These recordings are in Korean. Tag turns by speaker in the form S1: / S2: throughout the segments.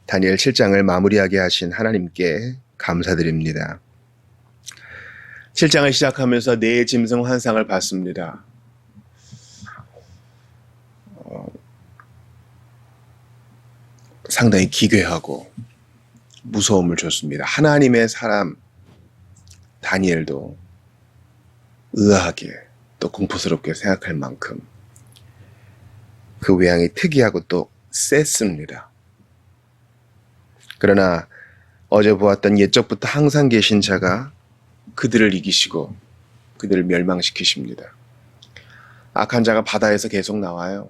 S1: 다니엘 7장을 마무리하게 하신 하나님께 감사드립니다. 7장을 시작하면서 네 짐승 환상을 봤습니다. 상당히 기괴하고 무서움을 줬습니다. 하나님의 사람 다니엘도 의아하게 또 공포스럽게 생각할 만큼 그 외양이 특이하고 또 셌습니다. 그러나 어제 보았던 옛적부터 항상 계신 자가 그들을 이기시고 그들을 멸망시키십니다. 악한 자가 바다에서 계속 나와요.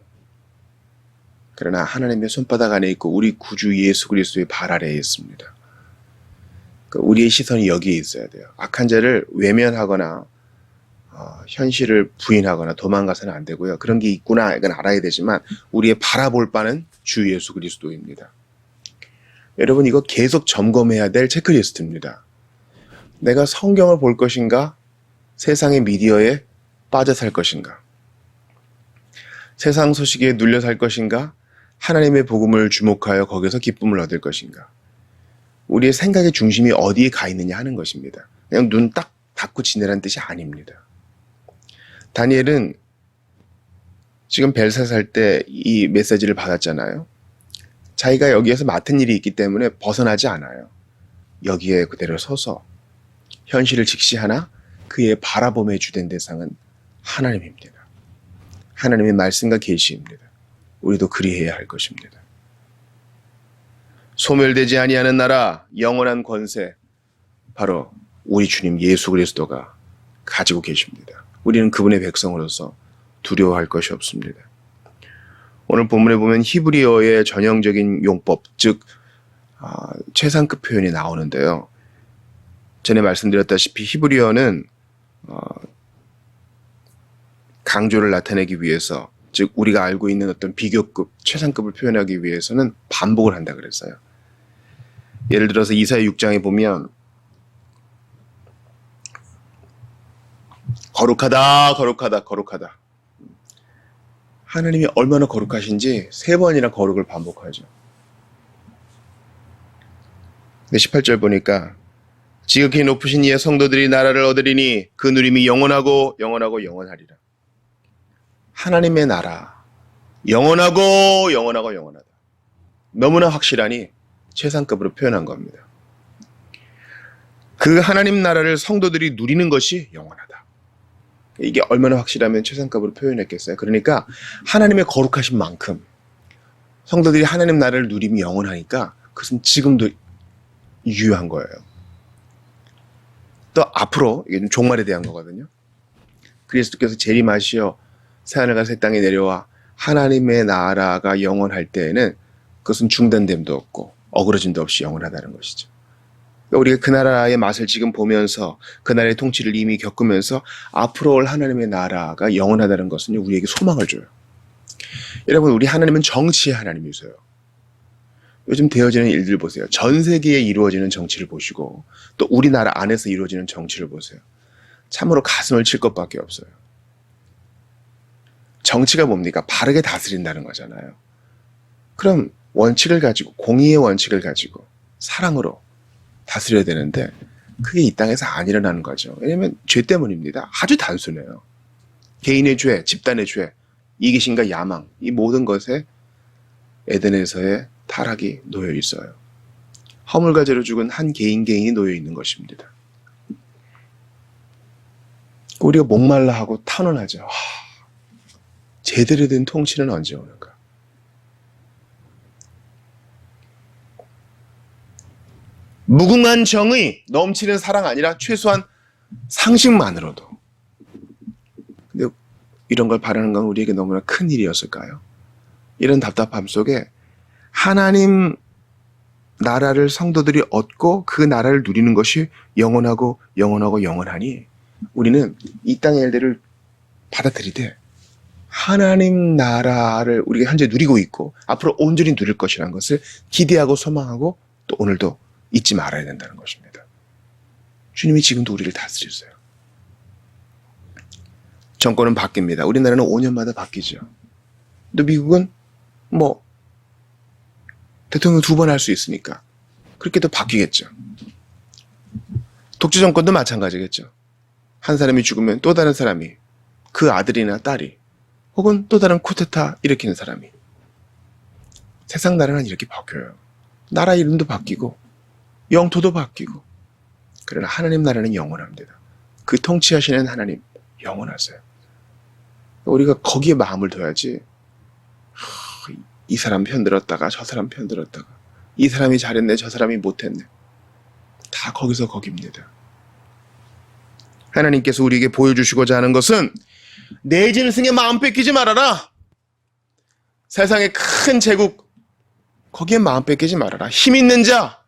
S1: 그러나 하나님의 손바닥 안에 있고 우리 구주 예수 그리스도의 발 아래에 있습니다. 우리의 시선이 여기에 있어야 돼요. 악한 자를 외면하거나 현실을 부인하거나 도망가서는 안 되고요. 그런 게 있구나 이건 알아야 되지만 우리의 바라볼 바는 주 예수 그리스도입니다. 여러분 이거 계속 점검해야 될 체크리스트입니다. 내가 성경을 볼 것인가? 세상의 미디어에 빠져 살 것인가? 세상 소식에 눌려 살 것인가? 하나님의 복음을 주목하여 거기서 기쁨을 얻을 것인가? 우리의 생각의 중심이 어디에 가 있느냐 하는 것입니다. 그냥 눈 딱 닫고 지내라는 뜻이 아닙니다. 다니엘은 지금 벨사살 때 이 메시지를 받았잖아요. 자기가 여기에서 맡은 일이 있기 때문에 벗어나지 않아요. 여기에 그대로 서서 현실을 직시하나 그의 바라봄의 주된 대상은 하나님입니다. 하나님의 말씀과 계시입니다. 우리도 그리해야 할 것입니다. 소멸되지 아니하는 나라, 영원한 권세, 바로 우리 주님 예수 그리스도가 가지고 계십니다. 우리는 그분의 백성으로서 두려워할 것이 없습니다. 오늘 본문에 보면 히브리어의 전형적인 용법, 즉 최상급 표현이 나오는데요. 전에 말씀드렸다시피 히브리어는 강조를 나타내기 위해서, 즉 우리가 알고 있는 어떤 비교급, 최상급을 표현하기 위해서는 반복을 한다 그랬어요. 예를 들어서 이사야 6장에 보면 거룩하다, 거룩하다, 거룩하다. 하나님이 얼마나 거룩하신지 3번이나 거룩을 반복하죠. 근데 18절 보니까 지극히 높으신 이의 성도들이 나라를 얻으리니 그 누림이 영원하고 영원하고 영원하리라. 하나님의 나라, 영원하고 영원하고 영원하다. 너무나 확실하니 최상급으로 표현한 겁니다. 그 하나님 나라를 성도들이 누리는 것이 영원하다. 이게 얼마나 확실하면 최상급으로 표현했겠어요. 그러니까 하나님의 거룩하신 만큼 성도들이 하나님 나라를 누리면 영원하니까 그것은 지금도 유효한 거예요. 또 앞으로, 이게 좀 종말에 대한 거거든요. 그리스도께서 재림하시어 새하늘과 새 땅에 내려와 하나님의 나라가 영원할 때에는 그것은 중단됨도 없고 어그러짐도 없이 영원하다는 것이죠. 우리가 그 나라의 맛을 지금 보면서 그 나라의 통치를 이미 겪으면서 앞으로 올 하나님의 나라가 영원하다는 것은 우리에게 소망을 줘요. 여러분, 우리 하나님은 정치의 하나님이세요. 요즘 되어지는 일들 보세요. 전 세계에 이루어지는 정치를 보시고 또 우리나라 안에서 이루어지는 정치를 보세요. 참으로 가슴을 칠 것밖에 없어요. 정치가 뭡니까? 바르게 다스린다는 거잖아요. 그럼 원칙을 가지고, 공의의 원칙을 가지고 사랑으로 다스려야 되는데 그게 이 땅에서 안 일어나는 거죠. 왜냐하면 죄 때문입니다. 아주 단순해요. 개인의 죄, 집단의 죄, 이기심과 야망, 이 모든 것에 에덴에서의 타락이 놓여 있어요. 허물과 죄로 죽은 한 개인이 놓여 있는 것입니다. 우리가 목말라 하고 탄원하죠. 제대로 된 통치는 언제 오는가? 무궁한 정의, 넘치는 사랑 아니라 최소한 상식만으로도. 근데 이런 걸 바라는 건 우리에게 너무나 큰 일이었을까요? 이런 답답함 속에 하나님 나라를 성도들이 얻고 그 나라를 누리는 것이 영원하고 영원하고 영원하니 우리는 이 땅의 일들을 받아들이되 하나님 나라를 우리가 현재 누리고 있고 앞으로 온전히 누릴 것이라는 것을 기대하고 소망하고 또 오늘도 잊지 말아야 된다는 것입니다. 주님이 지금도 우리를 다스리세요. 정권은 바뀝니다. 우리나라는 5년마다 바뀌죠. 또 미국은 대통령 2번 할 수 있으니까. 그렇게 또 바뀌겠죠. 독재 정권도 마찬가지겠죠. 한 사람이 죽으면 또 다른 사람이, 그 아들이나 딸이, 혹은 또 다른 쿠데타 일으키는 사람이. 세상 나라는 이렇게 바뀌어요. 나라 이름도 바뀌고 영토도 바뀌고. 그러나 하나님 나라는 영원합니다. 그 통치하시는 하나님 영원하세요. 우리가 거기에 마음을 둬야지. 이 사람 편들었다가 저 사람 편들었다가, 이 사람이 잘했네 저 사람이 못했네, 다 거기서 거깁니다. 하나님께서 우리에게 보여주시고자 하는 것은 내 짐승에 마음 뺏기지 말아라. 세상의 큰 제국 거기에 마음 뺏기지 말아라. 힘 있는 자,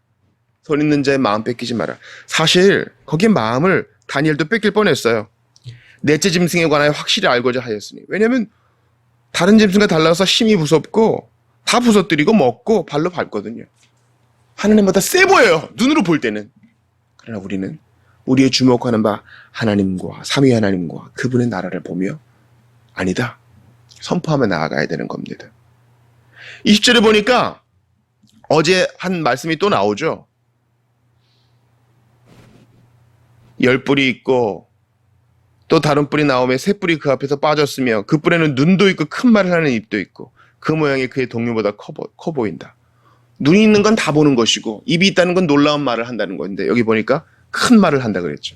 S1: 손 있는 자의 마음 뺏기지 마라. 사실 거기에 마음을 다니엘도 뺏길 뻔했어요. 넷째 짐승에 관하여 확실히 알고자 하였으니. 왜냐하면 다른 짐승과 달라서 힘이 무섭고 다 부서뜨리고 먹고 발로 밟거든요. 하나님보다 세 보여요, 눈으로 볼 때는. 그러나 우리는 우리의 주목하는 바 하나님과 삼위 하나님과 그분의 나라를 보며 아니다, 선포하며 나아가야 되는 겁니다. 20절에 보니까 어제 한 말씀이 또 나오죠. 10뿔이 있고 또 다른 뿔이 나오며 새 뿔이 그 앞에서 빠졌으며 그 뿔에는 눈도 있고 큰 말을 하는 입도 있고 그 모양이 그의 동료보다 커 보인다. 눈이 있는 건 다 보는 것이고 입이 있다는 건 놀라운 말을 한다는 건데, 여기 보니까 큰 말을 한다 그랬죠.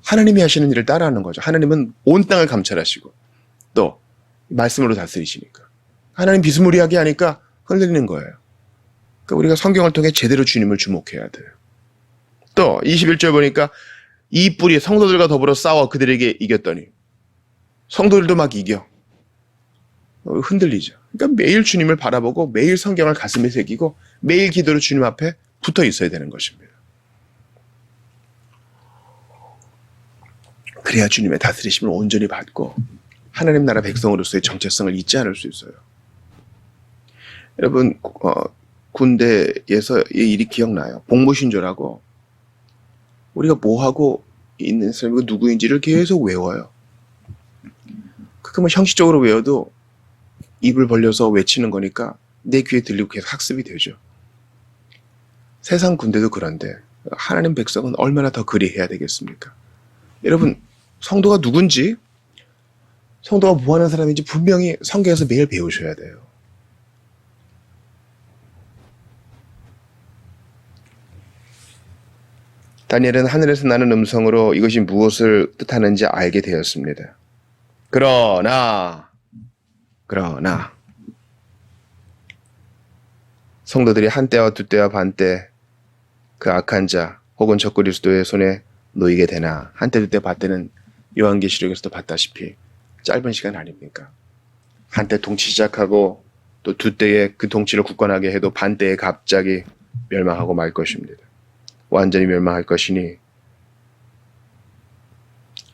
S1: 하나님이 하시는 일을 따라하는 거죠. 하나님은 온 땅을 감찰하시고 또 말씀으로 다스리시니까 하나님 비스무리하게 하니까 흔들리는 거예요. 그러니까 우리가 성경을 통해 제대로 주님을 주목해야 돼요. 또 21절 보니까 이 뿔이 성도들과 더불어 싸워 그들에게 이겼더니, 성도들도 막 이겨. 흔들리죠. 그러니까 매일 주님을 바라보고 매일 성경을 가슴에 새기고 매일 기도로 주님 앞에 붙어 있어야 되는 것입니다. 그래야 주님의 다스리심을 온전히 받고 하나님 나라 백성으로서의 정체성을 잊지 않을 수 있어요. 여러분, 군대에서 이 일이 기억나요. 복무신조라고 우리가 뭐하고 있는 사람이 누구인지를 계속 외워요. 그러면 형식적으로 외워도 입을 벌려서 외치는 거니까 내 귀에 들리고 계속 학습이 되죠. 세상 군대도 그런데 하나님 백성은 얼마나 더 그리해야 되겠습니까? 여러분, 성도가 누군지, 성도가 뭐 하는 사람인지 분명히 성경에서 매일 배우셔야 돼요. 다니엘은 하늘에서 나는 음성으로 이것이 무엇을 뜻하는지 알게 되었습니다. 그러나 성도들이 한때와 두때와 반때 그 악한 자 혹은 적그리스도의 손에 놓이게 되나, 한때 두때 반때는 요한계시록에서도 봤다시피 짧은 시간 아닙니까? 한때 통치 시작하고 또 두때에 그 통치를 굳건하게 해도 반때에 갑자기 멸망하고 말 것입니다. 완전히 멸망할 것이니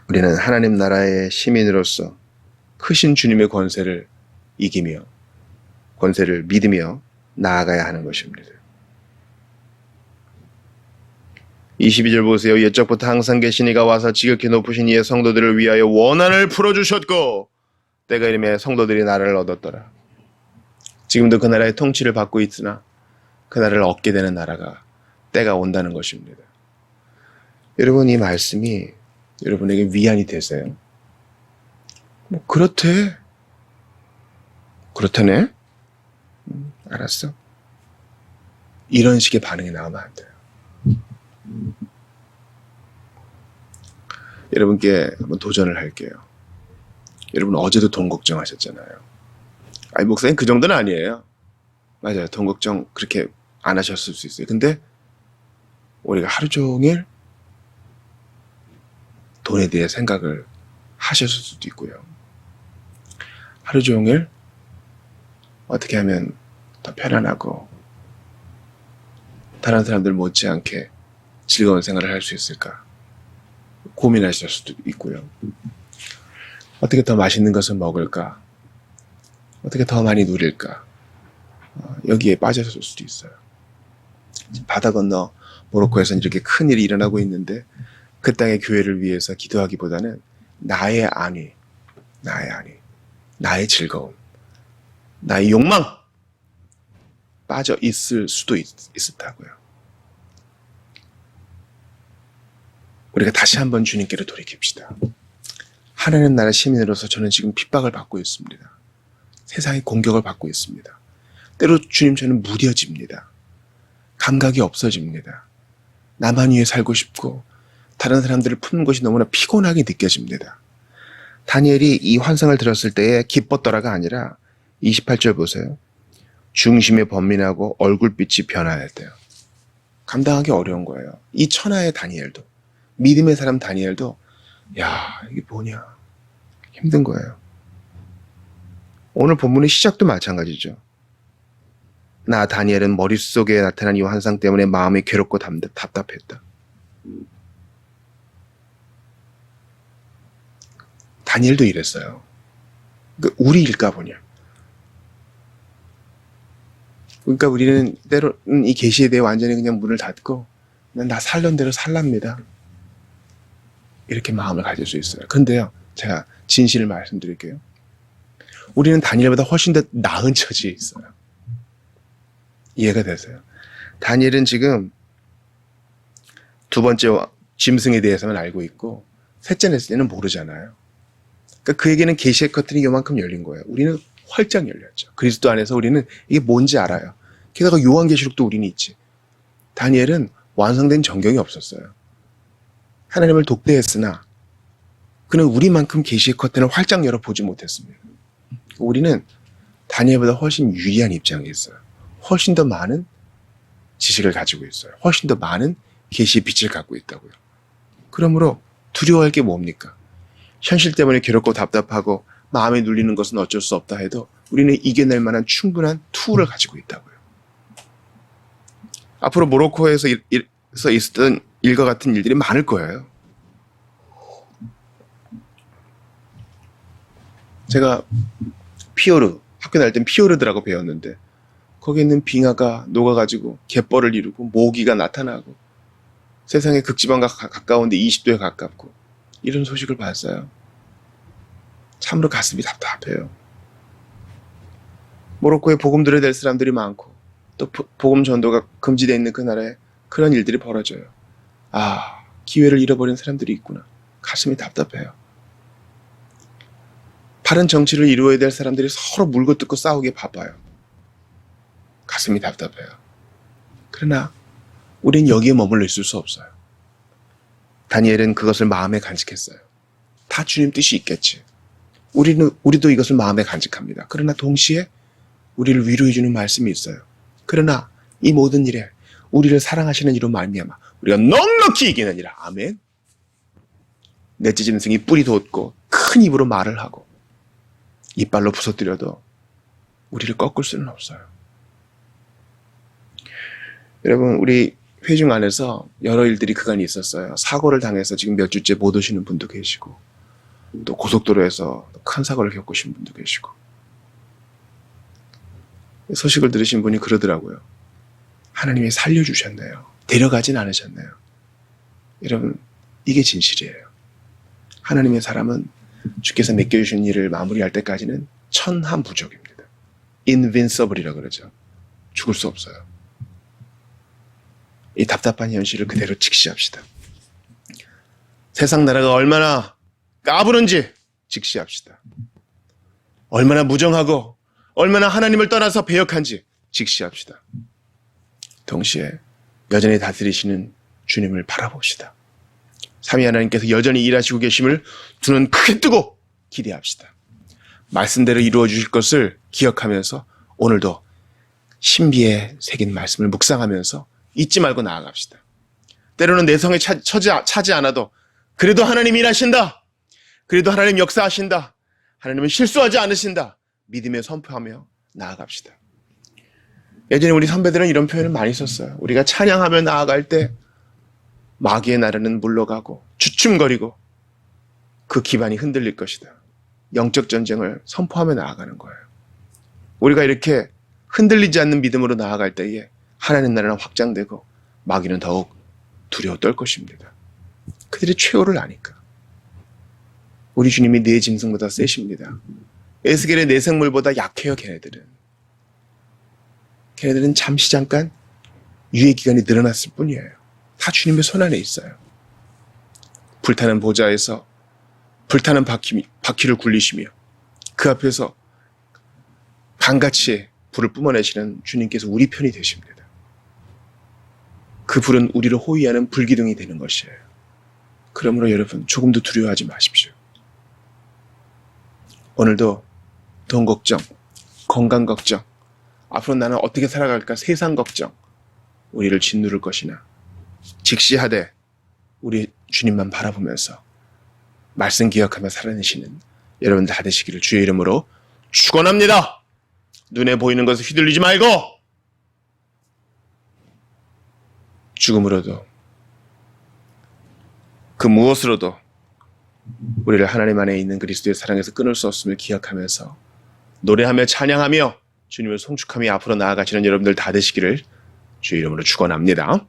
S1: 우리는 하나님 나라의 시민으로서 크신 주님의 권세를 이기며 권세를 믿으며 나아가야 하는 것입니다. 22절 보세요. 옛적부터 항상 계신 이가 와서 지극히 높으신 이의 성도들을 위하여 원한을 풀어주셨고 때가 이르매 성도들이 나라를 얻었더라. 지금도 그 나라의 통치를 받고 있으나 그 나라를 얻게 되는 나라가 때가 온다는 것입니다. 여러분, 이 말씀이 여러분에게 위안이 되세요? 뭐 그렇다네? 알았어. 이런 식의 반응이 나오면 안 돼요. 여러분께 한번 도전을 할게요. 여러분 어제도 돈 걱정하셨잖아요. 아니, 목사님 그 정도는 아니에요. 맞아요. 돈 걱정 그렇게 안 하셨을 수 있어요. 근데 우리가 하루 종일 돈에 대해 생각을 하셨을 수도 있고요. 하루 종일 어떻게 하면 더 편안하고 다른 사람들 못지않게 즐거운 생활을 할 수 있을까 고민하실 수도 있고요. 어떻게 더 맛있는 것을 먹을까, 어떻게 더 많이 누릴까, 여기에 빠졌을 수도 있어요. 바다 건너 모로코에서는 이렇게 큰 일이 일어나고 있는데 그 땅의 교회를 위해서 기도하기보다는 나의 안위, 나의 즐거움, 나의 욕망, 빠져 있을 수도 있었다고요. 우리가 다시 한번 주님께로 돌이킵시다. 하나님 나라 시민으로서 저는 지금 핍박을 받고 있습니다. 세상의 공격을 받고 있습니다. 때로 주님, 저는 무뎌집니다. 감각이 없어집니다. 나만 위해 살고 싶고 다른 사람들을 푸는 것이 너무나 피곤하게 느껴집니다. 다니엘이 이 환상을 들었을 때에 기뻤더라가 아니라 28절 보세요. 중심에 번민하고 얼굴빛이 변화했대요. 감당하기 어려운 거예요. 이 천하의 다니엘도, 믿음의 사람 다니엘도 야, 이게 뭐냐, 힘든 거예요. 오늘 본문의 시작도 마찬가지죠. 나 다니엘은 머릿속에 나타난 이 환상 때문에 마음이 괴롭고 답답했다. 다니엘도 이랬어요. 우리일까 보냐. 그러니까 우리는 때로는 이 계시에 대해 완전히 그냥 문을 닫고 그냥 나 살던 대로 살랍니다. 이렇게 마음을 가질 수 있어요. 그런데요, 제가 진실을 말씀드릴게요. 우리는 다니엘보다 훨씬 더 나은 처지에 있어요. 이해가 되세요? 다니엘은 지금 두 번째 짐승에 대해서만 알고 있고 셋째 냈을 때는 모르잖아요. 그러니까 그에게는 계시의 커튼이 요만큼 열린 거예요. 우리는 활짝 열렸죠. 그리스도 안에서 우리는 이게 뭔지 알아요. 게다가 요한계시록도 우리는 있지. 다니엘은 완성된 정경이 없었어요. 하나님을 독대했으나 그는 우리만큼 계시의 커튼을 활짝 열어보지 못했습니다. 우리는 다니엘보다 훨씬 유리한 입장에 있어요. 훨씬 더 많은 지식을 가지고 있어요. 훨씬 더 많은 계시의 빛을 갖고 있다고요. 그러므로 두려워할 게 뭡니까? 현실 때문에 괴롭고 답답하고 마음에 눌리는 것은 어쩔 수 없다 해도 우리는 이겨낼 만한 충분한 툴을 가지고 있다고요. 앞으로 모로코에서 있었던 일과 같은 일들이 많을 거예요. 제가 피오르, 학교 다닐 땐 피오르드라고 배웠는데 거기 있는 빙하가 녹아가지고 갯벌을 이루고 모기가 나타나고 세상의 극지방과 가까운데 20도에 가깝고 이런 소식을 봤어요. 참으로 가슴이 답답해요. 모로코에 복음 들어야 될 사람들이 많고 또 복음 전도가 금지되어 있는 그 나라에 그런 일들이 벌어져요. 아, 기회를 잃어버린 사람들이 있구나. 가슴이 답답해요. 바른 정치를 이루어야 될 사람들이 서로 물고 뜯고 싸우기에 바빠요. 가슴이 답답해요. 그러나 우린 여기에 머물러 있을 수 없어요. 다니엘은 그것을 마음에 간직했어요. 다 주님 뜻이 있겠지. 우리도 이것을 마음에 간직합니다. 그러나 동시에 우리를 위로해주는 말씀이 있어요. 그러나 이 모든 일에 우리를 사랑하시는 이로 말미암아 우리가 넉넉히 이기느니라. 아멘. 넷째 짐승이 뿔이 돋고 큰 입으로 말을 하고 이빨로 부서뜨려도 우리를 꺾을 수는 없어요. 여러분, 우리 회중 안에서 여러 일들이 그간이 있었어요. 사고를 당해서 지금 몇 주째 못 오시는 분도 계시고 또 고속도로에서 큰 사고를 겪으신 분도 계시고 소식을 들으신 분이 그러더라고요. 하나님이 살려주셨네요. 데려가진 않으셨네요. 여러분, 이게 진실이에요. 하나님의 사람은 주께서 맡겨주신 일을 마무리할 때까지는 천하무적입니다. invincible이라고 그러죠. 죽을 수 없어요. 이 답답한 현실을 그대로 직시합시다. 세상 나라가 얼마나 까부는지 직시합시다. 얼마나 무정하고 얼마나 하나님을 떠나서 배역한지 직시합시다. 동시에 여전히 다스리시는 주님을 바라봅시다. 삼위 하나님께서 여전히 일하시고 계심을 두 눈 크게 뜨고 기대합시다. 말씀대로 이루어 주실 것을 기억하면서 오늘도 신비에 새긴 말씀을 묵상하면서 잊지 말고 나아갑시다. 때로는 내 성에 차지 않아도 그래도 하나님 일하신다. 그래도 하나님 역사하신다. 하나님은 실수하지 않으신다. 믿음에 선포하며 나아갑시다. 예전에 우리 선배들은 이런 표현을 많이 썼어요. 우리가 찬양하며 나아갈 때 마귀의 나라는 물러가고 주춤거리고 그 기반이 흔들릴 것이다. 영적 전쟁을 선포하며 나아가는 거예요. 우리가 이렇게 흔들리지 않는 믿음으로 나아갈 때에 하나님 나라는 확장되고 마귀는 더욱 두려워 떨 것입니다. 그들이 최후를 아니까. 우리 주님이 네 짐승보다 세십니다. 에스겔의 네 생물보다 약해요. 걔네들은 걔네들은 잠시 잠깐 유예 기간이 늘어났을 뿐이에요. 다 주님의 손 안에 있어요. 불타는 보좌에서 불타는 바퀴를 굴리시며 그 앞에서 강같이 불을 뿜어내시는 주님께서 우리 편이 되십니다. 그 불은 우리를 호위하는 불기둥이 되는 것이에요. 그러므로 여러분 조금도 두려워하지 마십시오. 오늘도 돈 걱정, 건강 걱정, 앞으로 나는 어떻게 살아갈까 세상 걱정 우리를 짓누를 것이나 직시하되 우리 주님만 바라보면서 말씀 기억하며 살아내시는 여러분 다 되시기를 주의 이름으로 축원합니다. 눈에 보이는 것을 휘둘리지 말고 죽음으로도 그 무엇으로도 우리를 하나님 안에 있는 그리스도의 사랑에서 끊을 수 없음을 기억하면서 노래하며 찬양하며 주님을 송축하며 앞으로 나아가시는 여러분들 다 되시기를 주의 이름으로 축원합니다.